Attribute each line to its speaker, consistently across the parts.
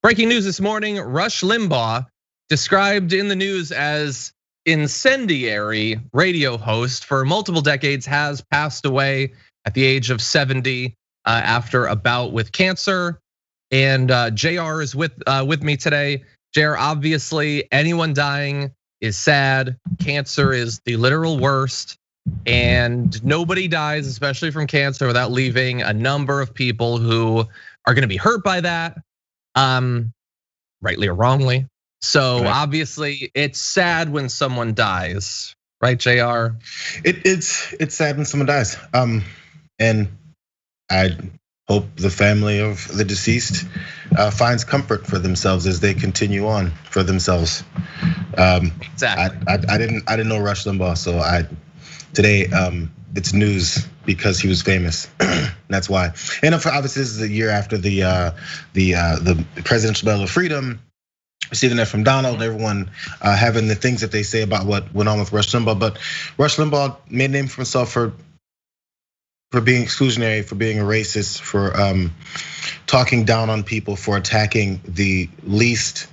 Speaker 1: Breaking news this morning, Rush Limbaugh, described in the news as incendiary radio host for multiple decades, has passed away at the age of 70 after a bout with cancer. And JR is with me today. JR, obviously anyone dying is sad. Cancer is the literal worst. And nobody dies, especially from cancer, without leaving a number of people who are gonna be hurt by that. Rightly or wrongly. So obviously it's sad when someone dies, right, JR?
Speaker 2: It's sad when someone dies. And I hope the family of the deceased finds comfort for themselves as they continue on for themselves.
Speaker 1: Exactly.
Speaker 2: I didn't know Rush Limbaugh, so today it's news because he was famous. That's why. And obviously this is a year after the Presidential Medal of Freedom, receiving that from Donald, everyone having the things that they say about what went on with Rush Limbaugh. But Rush Limbaugh made a name for himself for being exclusionary, for being a racist, for talking down on people, for attacking the least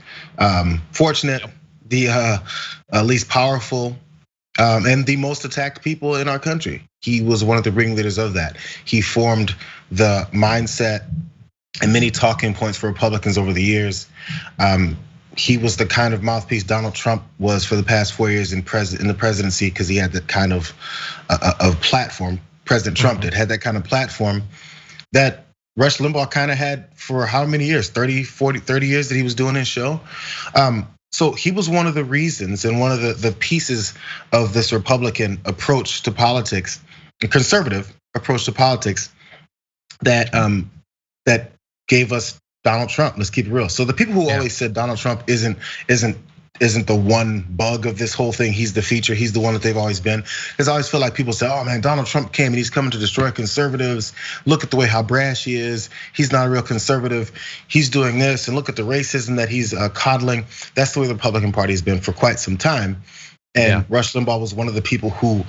Speaker 2: fortunate, the least powerful, and the most attacked people in our country. He was one of the ringleaders of that. He formed the mindset and many talking points for Republicans over the years. He was the kind of mouthpiece Donald Trump was for the past 4 years in the presidency, because he had that kind of platform. President Trump had that kind of platform that Rush Limbaugh kind of had for how many years? 30 years that he was doing his show. So he was one of the reasons and one of the pieces of this Republican approach to politics, a conservative approach to politics that gave us Donald Trump. Let's keep it real. So the people who always said Donald Trump isn't the one bug of this whole thing. He's the feature. He's the one that they've always been. Because I always feel like people say, "Oh man, Donald Trump came and he's coming to destroy conservatives. Look at the way how brash he is. He's not a real conservative. He's doing this, and look at the racism that he's coddling." That's the way the Republican Party has been for quite some time. And Rush Limbaugh was one of the people who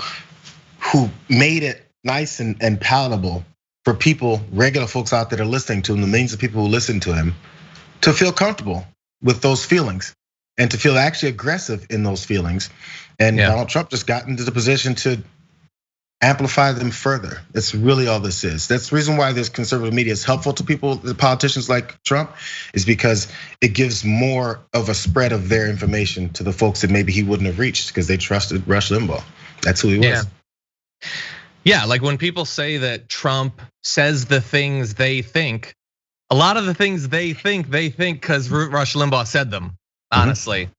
Speaker 2: made it nice and palatable for people, regular folks out there listening to him, the millions of people who listen to him, to feel comfortable with those feelings and to feel actually aggressive in those feelings. And Donald Trump just got into the position to amplify them further. That's really all this is. That's the reason why this conservative media is helpful to people, the politicians like Trump, is because it gives more of a spread of their information to the folks that maybe he wouldn't have reached because they trusted Rush Limbaugh. That's who he was.
Speaker 1: Yeah, like when people say that Trump says the things they think, a lot of the things they think because Rush Limbaugh said them, honestly.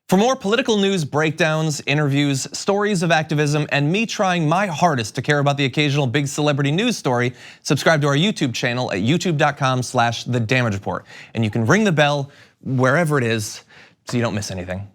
Speaker 1: For more political news breakdowns, interviews, stories of activism, and me trying my hardest to care about the occasional big celebrity news story, subscribe to our YouTube channel at youtube.com/thedamagereport. And you can ring the bell wherever it is so you don't miss anything.